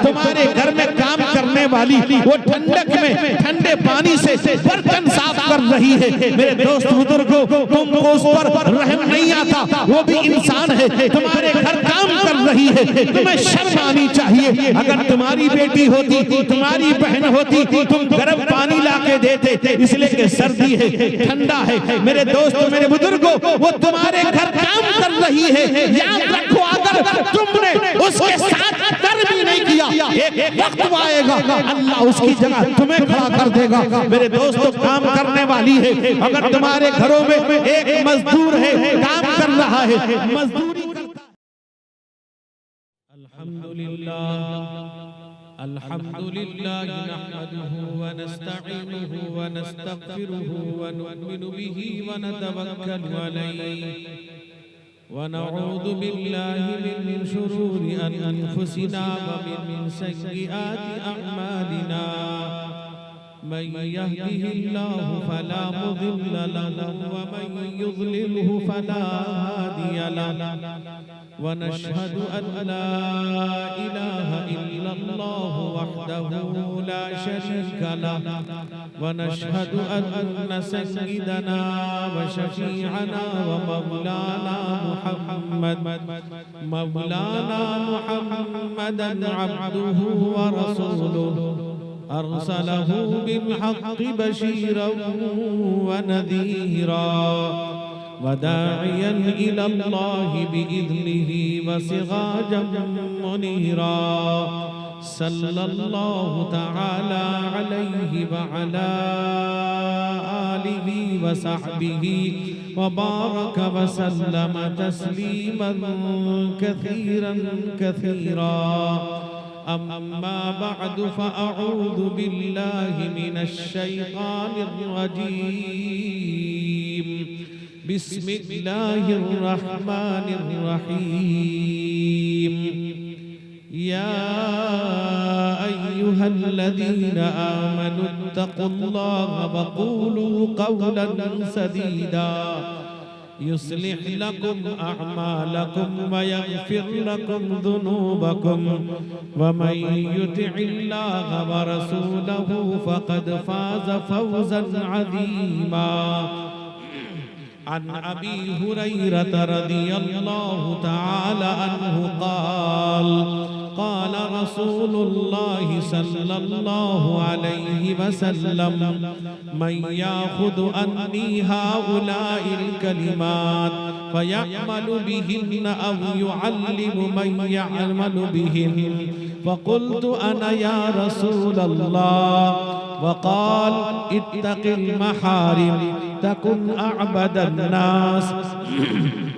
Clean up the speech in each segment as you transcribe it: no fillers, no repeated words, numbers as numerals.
तुम्हारे घर में काम करने वाली वो ठंडक में ठंडे पानी से बर्तन साफ कर रही है। मेरे दोस्त बुजुर्गों, तुमको उस पर रहम नहीं आता, वो भी इंसान है, तुम्हारे घर काम कर रही है, तुम्हें शर्म आनी चाहिए। अगर तुम्हारी बेटी होती, तुम्हारी बहन होती, तुम गर्म पानी लाके देते, इसलिए कि सर्दी है, ठंडा है। मेरे दोस्तों, मेरे बुजुर्गों, वो तुम्हारे घर काम कर रही है। याद रखो, अगर तुमने उसके साथ कर भी नहीं किया, एक वक्त आएगा अल्लाह उसकी जगह तुम्हें खड़ा कर देगा। मेरे दोस्तों, काम करने वाली है, अगर तुम्हारे घरों में एक मजदूर है, काम कर रहा है, मजदूरी करता है। अल्हम्दुलिल्लाह नहमदुहु व नस्तईनुहु व नस्तगफिरुहु व नु'मिनु बिही व नतवक्कलु अलैहि व नऊज़ु बिल्लाहि मिन शुरूरि अनफुसिना व मिन सय्यिआति अअमालिना मन यहदिहिल्लाहु फला मुदिल्ल लहु व मन युद्लिलहु फला हादिय लहु व नशहदु अन ला इलाहा इल्लल्लाहु वहदहु ला शरीका लहु व नशहदु अन्न सय्यिदना व शफीअना व मौलाना मुहम्मदन अब्दुहु व रसूलुहु अरसलहु बिल-हक़्क़ि बशीरन व नज़ीरा व दाइयन इलल्लाहि बिइज़्निहि व सिराजन मुनीरा सल्लल्लाहु तआला अलैहि व अला आलिहि व सहबिहि व बारक व सल्लम तस्लीमन कसीरन कसीरा। अम्मा बअद फ़अऊज़ु बिल्लाहि मिनश शैतानिर रजीम। बिस्मिल्लाहिर रहमानिर रहीम। या अय्युहल्लज़ीना आमनुत्तक़ुल्लाहा व क़ूलू क़ौलन सदीदा युस्लिह लकुम अअमालकुम व यग़फिर लकुम ज़ुनूबकुम व मन युतिइल्लाह व रसूलहु फ़क़द फ़ाज़ फ़ौज़न अज़ीमा। अन अबी हुरैरह रज़ियल्लाहु तआला अन्हु क़ाल क़ाल रसूलुल्लाहि सल्लल्लाहु अलैहि वसल्लम मन याख़ुज़ु अन्नी हाउलाइल कलिमात फयअमलु बिहिन्ना अव युअल्लिमु मन यअमलु बिहिन्ना फ़क़ुल्तु अना या रसूलल्लाह वक़ाल इत्तक़िल महारिम तकुन अअबदन नास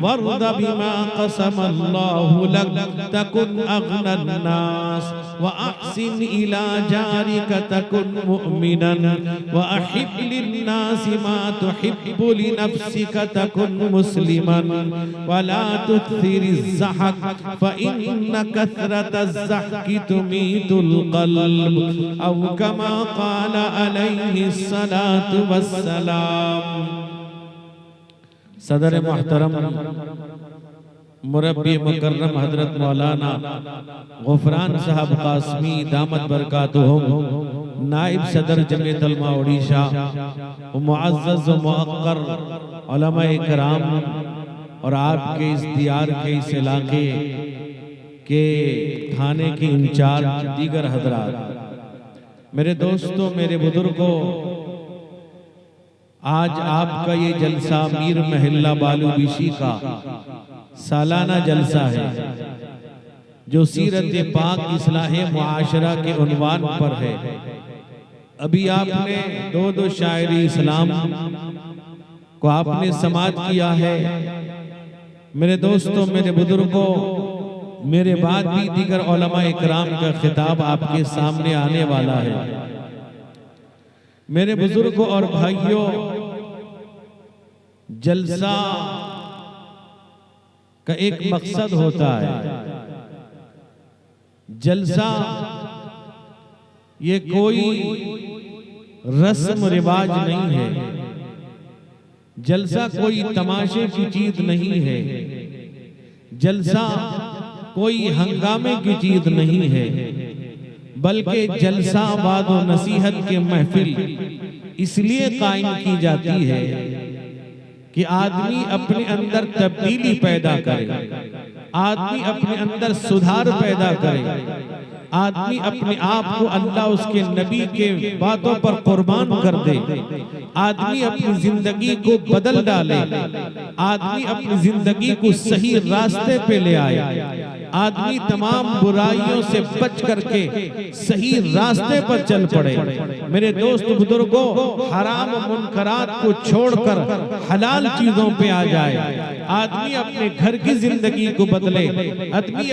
वर्द बिमा क़समल्लाहु लक तकुन अग़नन नास व अहसिन इला जारिका तकुन मुअमिनन व अहिब लिन्नासि मा तुहिब्बु लिनफ्सिका तकुन मुस्लिमन व ला तुक्सिरिज़ ज़हक फ़इन्न कथरतज़ ज़हकी तुमीतुल क़ल्ब अव कमा क़ाल अलैहिस्सलातु वस्सलाम। सदर मुहतरम मुरब्बी मुकर्रम हजरत मौलाना गुफरान साहब कासमी दामत बरकातुहुम नाइब सदर जमीयत उलमा ओडिशा मुअज़्ज़ज़ व मुअक्कर उलमाए किराम और आपके इस दियार के इस इलाके के थाने के इंचार्ज दीगर हजरात, मेरे दोस्तों, मेरे बुजुर्गों, आज आपका ये जलसा मीर महल्ला बालू बिशी का सालाना जलसा है जो सीरत पाक इस्लाहे मुआशरा के उन्वान पर है। अभी आपने दो शायरी इस्लाम को आपने समाअत किया है। मेरे दोस्तों, मेरे बुजुर्गों, मेरे बाद भी दीगर उलमा इकराम का खिताब आपके सामने आने वाला है। मेरे बुजुर्गों और भाइयों, जलसा का एक मकसद होता है। जलसा ये कोई रस्म रिवाज नहीं है, जलसा कोई तमाशे की चीज नहीं है। जलसा कोई हंगामे की चीज नहीं है, बल्कि जलसा वाद व नसीहत के महफिल इसलिए कायम की जाती है कि आदमी अपने अंदर तब्दीली पैदा करे, आदमी अपने अंदर सुधार पैदा करे, आदमी अपने आप को अल्लाह उसके नबी के बातों पर कुर्बान कर दे, आदमी अपनी जिंदगी को बदल डाले, आदमी अपनी जिंदगी को सही रास्ते पे ले आए, आदमी तमाम बुराइयों से बच करके सही रास्ते पर चल पड़े। मेरे दोस्त बुजुर्गों, हराम मुनकरात को छोड़कर हलाल चीजों पे आ जाए, आदमी अपने घर की जिंदगी को बदले, आदमी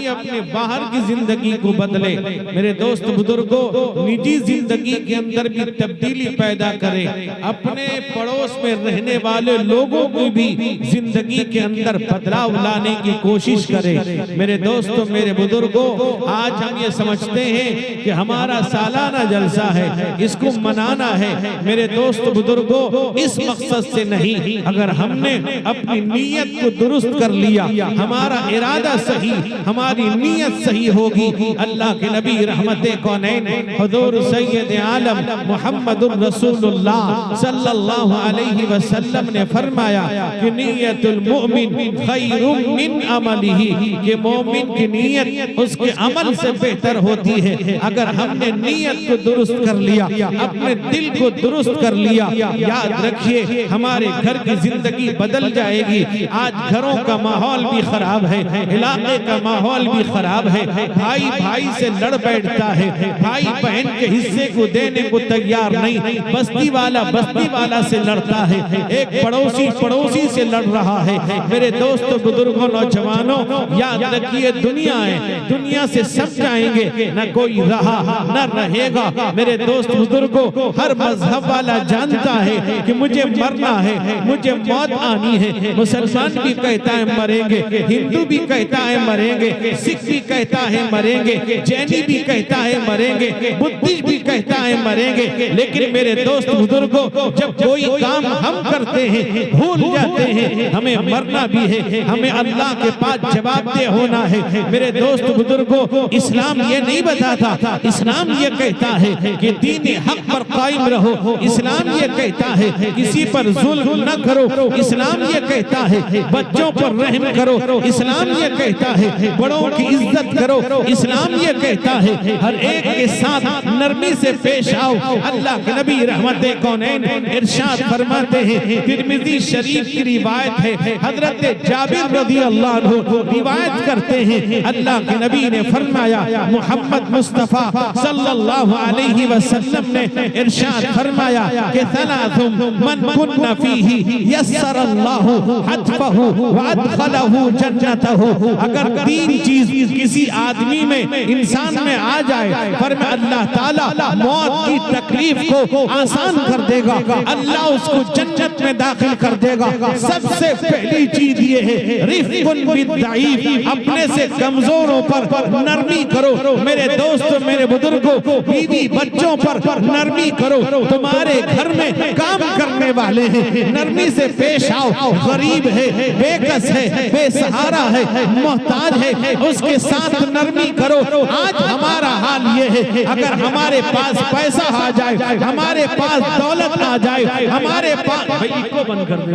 अपने बाहर की जिंदगी को बदले। मेरे दोस्त बुजुर्गों, निजी जिंदगी के अंदर भी तब्दीली पैदा करे, अपने पड़ोस में रहने वाले लोगों को भी जिंदगी के अंदर बदलाव लाने की कोशिश करे। मेरे दोस्तों, मेरे बुजुर्गों, आज हम ये समझते हैं कि हमारा सालाना जलसा है, इसको मनाना है। मेरे दोस्त बुजुर्गों, इस मकसद से नहीं, अगर हमने अपनी नीयत को दुरुस्त कर लिया, हमारा इरादा सही, हमारी नीयत सही होगी। अल्लाह के नबी रहमते कौनैन हुजूर सैयद आलम मुहम्मदुर रसूलुल्लाह सल्लल्लाहु अलैहि वसल्लम ने फरमाया कि नियतुल मुमिन खैरुम मिन अमलिही, कि मोमिन की नीयत उसके अमल से बेहतर होती है। अगर हमने नीयत को दुरुस्त कर लिया, अपने दिल को दुरुस्त कर लिया, याद रखिए हमारे घर की जिंदगी बदल जाएगी। आज घरों का माहौल भी खराब है, इलाके का माहौल भी खराब है, भाई भाई से लड़ बैठता है, भाई बहन के हिस्से को देने को तैयार नहीं, बस्ती वाला से लड़ता है, एक पड़ोसी पड़ोसी से लड़ रहा है। मेरे दोस्तों बुजुर्गों नौजवानों, याद रखिए दुनिया है, दुनिया से सब जाएंगे, न कोई रहा न रहेगा। मेरे दोस्त बुजुर्गों, हर मजहब वाला जानता है कि मुझे मरना है, मुझे मौत आनी है। मुसलमान भी कहता है मरेंगे, हिंदू भी कहता है मरेंगे, सिख भी कहता है मरेंगे, जैनी भी कहता है मरेंगे, बुद्धिस्ट भी कहता है मरेंगे। लेकिन मेरे दोस्त बुजुर्गों, जब कोई काम हम करते हैं भूल जाते हैं हमें मरना भी है, हमें अल्लाह के पास जवाबदेह होना है। मेरे दोस्त बुजुर्गों, इस्लाम ये नहीं बताता, इस्लाम ये कहता है कि दीन हक पर कायम रहो, इस्लाम ये कहता है किसी पर जुल्म न करो, इस्लाम ये कहता है बच्चों पर रहम करो, इस्लाम ये कहता है बड़ों की इज्जत करो, इस्लाम ये कहता है हर एक के साथ नरमी से पेश आओ। अल्लाह के नबी रहमते कौनैन इरशाद फरमाते हैं, तिरमिज़ी शरीफ की रिवायत है, हजरत जाबिर रज़ी अल्लाह अन्हु रिवायत करते हैं, अल्लाह के नबी ने फरमाया, मोहम्मद मुस्तफा सल्लल्लाहु अलैहि वसल्लम ने इरशाद फरमाया कि सलासुम मन कुन्ना फीही यस्सरल्लाहु हत्फहु व अदखलहु जन्नतहु। अगर तीन चीज किसी आदमी में, इंसान में आ जाए, फरमाया अल्लाह ताला मौत की तकलीफ को आसान कर देगा, अल्लाह उसको जन्नत में दाखिल कर देगा। सबसे पहली चीज ये है रिफ़्क़ुन बिद्दईफ़, अपने से कमजोरों पर नरमी करो। मेरे दोस्तों, मेरे बुजुर्गों, बीवी बच्चों पर नरमी करो। तुम्हारे घर में काम करने वाले हैं, नरमी से पेश आओ। गरीब है, बेकस है, बेसहारा है, मोहताज है, उसके साथ नरमी करो। आज हमारा हाल ये है, अगर हमारे पास पैसा आ जाए, हमारे पास दौलत आ जाए, हमारे पास भाई को बंद कर दे,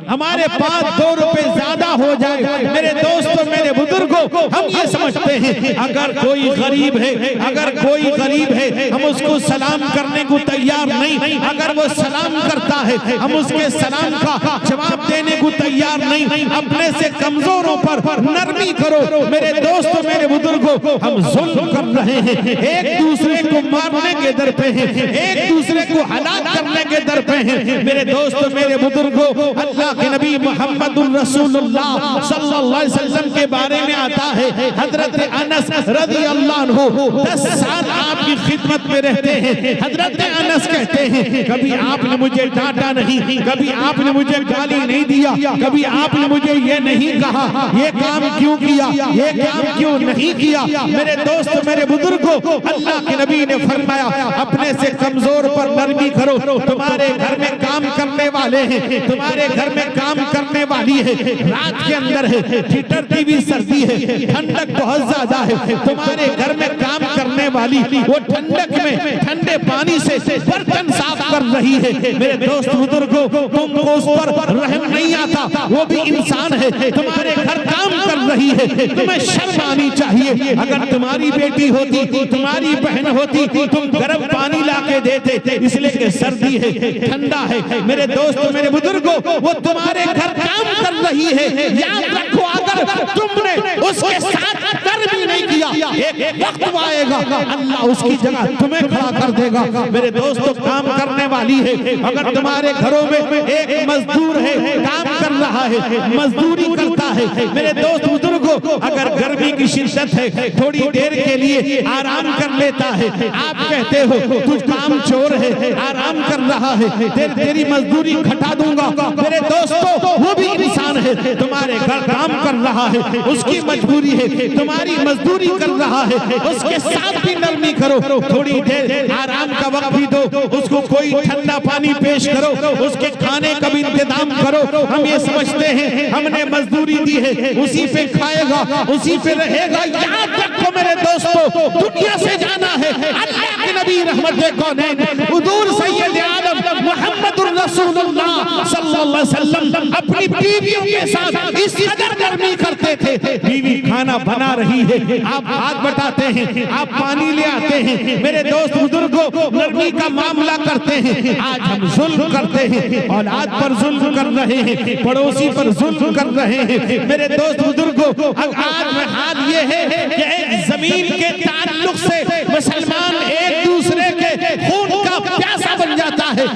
हमारे पास 2 रुपए ज्यादा हो जाए, मेरे दोस्तों, मेरे बुजुर्गों, हम ये समझते हैं अगर कोई गरीब है, अगर कोई गरीब है, हम उसको सलाम करने को तैयार नहीं। अगर वो सलाम करता है, हम उसके सलाम का जवाब देने को तैयार नहीं। अपने से कमजोरों पर नरमी करो। मेरे दोस्तों, मेरे बुजुर्गों, हम जुल्म कर रहे हैं, एक दूसरे को मारने के दर पे हैं, एक दूसरे को हलाक करने के दर पे हैं। मेरे दोस्तों, मेरे बुजुर्गों, अल्लाह के नबी मुहम्मदुर रसूलुल्लाह सल्लल्लाहु अलैहि वसल्लम के बारे में आता है, हजरत अनस रज़ी अल्लाह अन्हु 10 साल आप आपकी खिदमत में रहते हैं। हजरत अनस कहते हैं कभी आपने मुझे डांटा नहीं, कभी आपने मुझे गाली नहीं दिया, कभी आपने मुझे ये नहीं कहा ये काम क्यों किया, ये काम क्यों नहीं किया। मेरे दोस्त मेरे बुजुर्गों, अल्लाह के नबी ने फरमाया अपने से कमजोर पर नरमी करो। तुम्हारे घर में काम करने वाले हैं, तुम्हारे घर में काम करने वाली है, रात के अंदर है, ठिठुरती भी सर्दी है, ठंडक बहुत ज्यादा है, तुम्हारे घर में काम करने वाली वो ठंडक में ठंडे पानी से बर्तन साफ कर रही है। मेरे दोस्त बुजुर्गों, तुमको उस पर रहम नहीं आता, वो भी इंसान है, तुम्हारे घर काम कर रही है, तुम्हें शर्म आनी चाहिए। अगर तुम्हारी बेटी होती, तुम्हारी बहन होती, तुम गर्म पानी ला के देते, इसलिए कि सर्दी है, ठंडा है। मेरे दोस्त मेरे बुजुर्गों, वो तुम्हारे घर काम कर रही है, याद रखो अगर तुमने उसके साथ नरमी नहीं किया, एक वक्त आएगा अल्लाह उसकी जगह तुम्हें खड़ा कर देगा। मेरे दोस्तों, काम करने वाली है, अगर तुम्हारे घरों में एक मजदूर है, काम कर रहा है, मजदूरी करता है, मेरे दोस्त बुजुर्गों, अगर गर्मी की शिद्दत है, थोड़ी देर के लिए आराम कर लेता है, आप कहते हो तू काम चोर है, आराम कर रहा है, तेरी मजदूरी घटा दूंगा। मेरे दोस्तों, वो भी इंसान है, तुम्हारे घर काम कर रहा है, उसकी मजबूरी है, तुम्हारी मजदूरी कर रहा है, उसके साथ भी नरमी करो, थोड़ी देर आराम का वक्त भी दो, उसको कोई ठंडा पानी पेश करो, उसके खाने का भी इंतजाम करो। हम ये समझते हैं हमने मजदूरी दी है, उसी पे खाएगा, उसी पे रहेगा। याद रखो मेरे दोस्तों, दुनिया से जाना है, अल्लाह के नबी रहमत कौनैन हुजूर सैयद आलम मुहम्मदुर रसूलुल्लाह सल्लल्लाहु अलैहि वसल्लम अपनी बीवियों के साथ इस कदर नरमी करते थे। बीवी खाना बना रही है, आप हाथ बटाते हैं, आप पानी ले आते हैं। मेरे दोस्त बुजुर्गों, नरमी का मामला करते हैं। आज हम जुल्म करते हैं, औलाद पर जुल्म कर रहे हैं, पड़ोसी पर जुल्म कर रहे हैं। मेरे दोस्त बुजुर्गों, आज में हाल ये है कि एक जमीन के ताल्लुक से मुसलमान एक दूसरे के खून का प्यासा बन जाता है।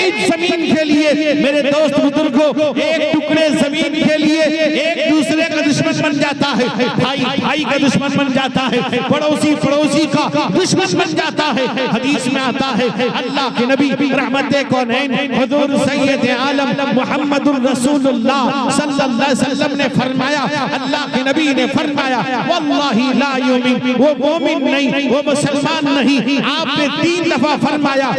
एक जमीन के लिए मेरे दोस्त बुजुर्गों, एक टुकड़े जमीन के लिए एक दूसरे का दुश्मन बन जाता है, भाई भाई का दुश्मन बन जाता है, पड़ोसी पड़ोसी का दुश्मन बन जाता है। हदीस में आता है अल्लाह के नबी रहमत कौनैन हुजूर सैयद आलम मुहम्मदुर रसूलुल्लाह सल्लल्लाहु अलैहि वसल्लम ने फरमाया, अल्लाह के नबी ने फरमाया, वल्लाही ला युमिन, वो मोमिन नहीं, वो मुसलमान नहीं। आपने 3 दफा फरमाया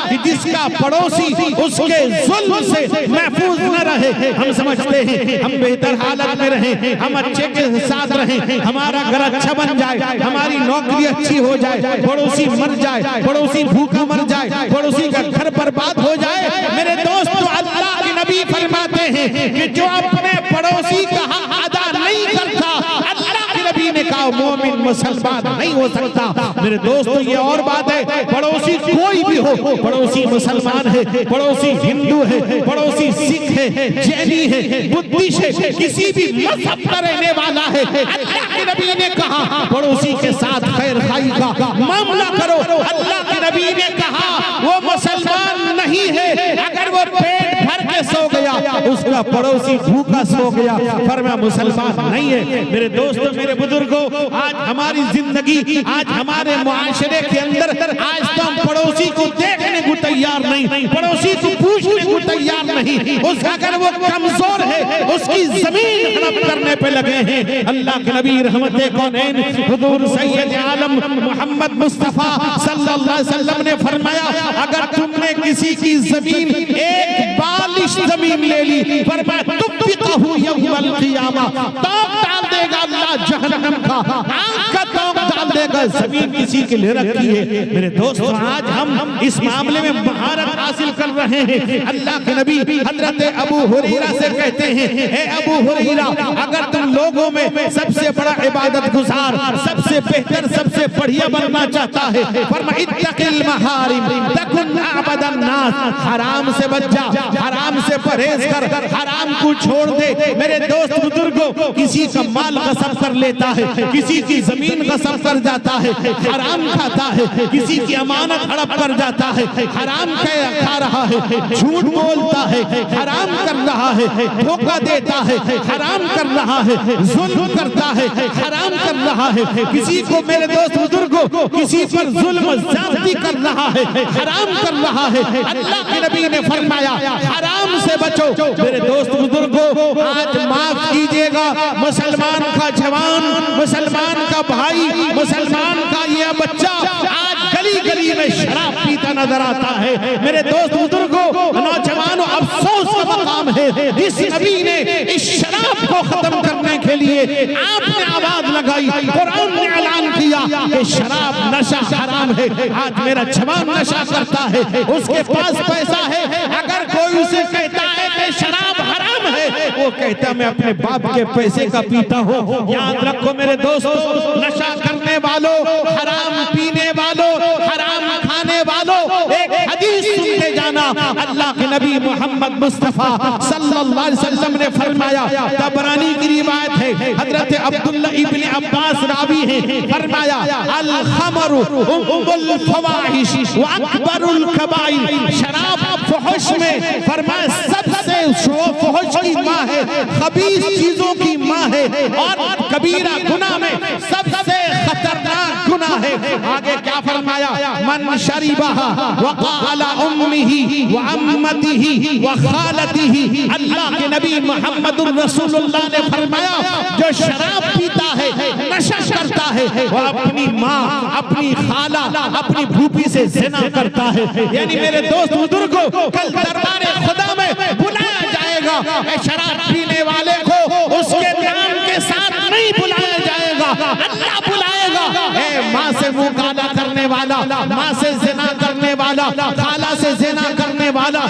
कि जिसका पड़ोसी उसके जुल्म से महफूज न रहे। हम समझते हैं हम बेहतर हालत में रहें, हम अच्छे के साथ रहें, हमारा घर अच्छा बन जाए, हमारी नौकरी अच्छी हो जाए, पड़ोसी मर जाए, पड़ोसी भूखा मर जाए, पड़ोसी का घर बर्बाद हो जाए। मेरे दोस्तों, अल्लाह के नबी फरमाते हैं कि जो अपने पड़ोसी का हक अदा नहीं करता, अल्लाह के नबी ने कहा मोमिन मुसलमान नहीं हो सकता। मेरे दोस्तों, ये और बात है, पड़ोसी कोई भी हो, पड़ोसी मुसलमान है, पड़ोसी हिंदू है, पड़ोसी सिख है, जैनी है, बुद्धिस्ट है, किसी भी मजहब का रहने वाला है, अल्लाह के नबी ने कहा पड़ोसी के साथ खैर खाई का मामला करो। अल्लाह के नबी ने कहा वो मुसलमान नहीं है अगर वो पेट भर के सो गया, उसका पड़ोसी भूखा सो गया, फरमाया मुसलमान नहीं है। मेरे दोस्तों मेरे बुजुर्गों, आज हमारी जिंदगी, आज हमारे मुआशरे के अंदर आज तो हम पड़ोसी को देखने को तैयार नहीं, पड़ोसी को पूछने को तैयार नहीं। उसका अगर वो कमजोर है उसकी जमीन हड़प करने पे लगे हैं। अल्लाह के नबी रहमत कौनैन हुजूर सैयद आलम मोहम्मद मुस्तफा सल्लल्लाहु अलैहि वसल्लम ने फरमाया, अगर तुमने किसी की जमीन एक बालिश जमीन ले ली, फरमाया तुफ़िक़हु यौमल क़ियामा, तोक डाल देगा अल्लाह जहन्नम का, आग का तोक डाल देगा। जमीन किसी के लिए रखी है। मेरे दोस्तों, आज हम इस मामले में महारत हासिल कर रहे हैं। अल्लाह के नबी हजरत अबू हुरैरा से कहते हैं, हे अबू हुरैरा, अगर तुम लोगों में सबसे बड़ा इबादत गुजार, सबसे बेहतर, सबसे बढ़िया बनना चाहता है, फरमाया इत्तक़िल महारिम तकुन अअबदन नास, हराम से बच जा, हराम से परहेज कर, हराम को छोड़ दे। मेरे दोस्त बुजुर्गों, किसी का माल गसब कर लेता है, किसी की जमीन गसब कर जाता है, हराम खाता है, किसी की अमानत हड़प कर जाता है, हराम खा रहा है, झूठ बोलता है, हराम कर रहा है, धोखा देता है, हराम कर रहा है, जुल्म करता है, हराम कर रहा है, किसी को मेरे दोस्त बुजुर्गों किसी पर जुल्म ज्यादती कर रहा है, हराम कर रहा है। अल्लाह के नबी ने फरमाया हराम से बचो। मेरे दोस्त बुजुर्गों आज माफ कीजिएगा, मुसलमान का जवान, मुसलमान का भाई, मुसलमान का यह बच्चा आज गली गली में शराब पीता नजर आता है। मेरे दोस्त बुजुर्गों नौजवानों अफसोस का मकाम है, इस नबी ने इस शराब को खत्म करने के लिए आपने आवाज लगाई, कुरान ने ऐलान किया कि शराब नशा हराम है। आज मेरा जवान नशा करता है, उसके पास पैसा है, अगर कोई उसे कहता है कि शराब हराम है, वो कहता मैं अपने बाप के पैसे का पीता हूँ। याद रखो मेरे दोस्तों, नशा करने वालों, हराम पीने वालों, हराम खाने वालों, एक हदीस सुनते जाना। अल्लाह के नबी मोहम्मद मुस्तफा सल्लल्लाहु अलैहि वसल्लम ने फरमाया, तबरानी की रिवायत है, हजरत अब्दुल्लाह इब्ने अब्बास रावी हैं, फरमाया अल खमरु उम्मुल फवाहिश व अकबरुल कबाइर, शराब फहश में फरमाया सबसे फहश की माँ है, खबीस चीजों की माँ है, और कबीरा गुनाह में सबसे खतरनाक गुनाह है। आगे क्या फरमाया, मन शरीबहा व क़ाला उम्मिही व अम्मतिही व खालतिही। अल्लाह के नबी मुहम्मदुर रसूलुल्लाह ने फरमाया जो शराब पीता है, नशा करता है, वो अपनी माँ, अपनी खाला, अपनी भूपी से ज़िना करता है। यानी मेरे दोस्त बुजुर्गों कल दरबारे खुदा में बुलाया जाएगा, शराब पीने वाले को उसके नाम के साथ नहीं बुलाया जाएगा, अल्लाह बुलाएगा। माँ से मुंह काला करने वाला, माँ से ज़िना करने वाला, खाला से ज़िना करने वाला,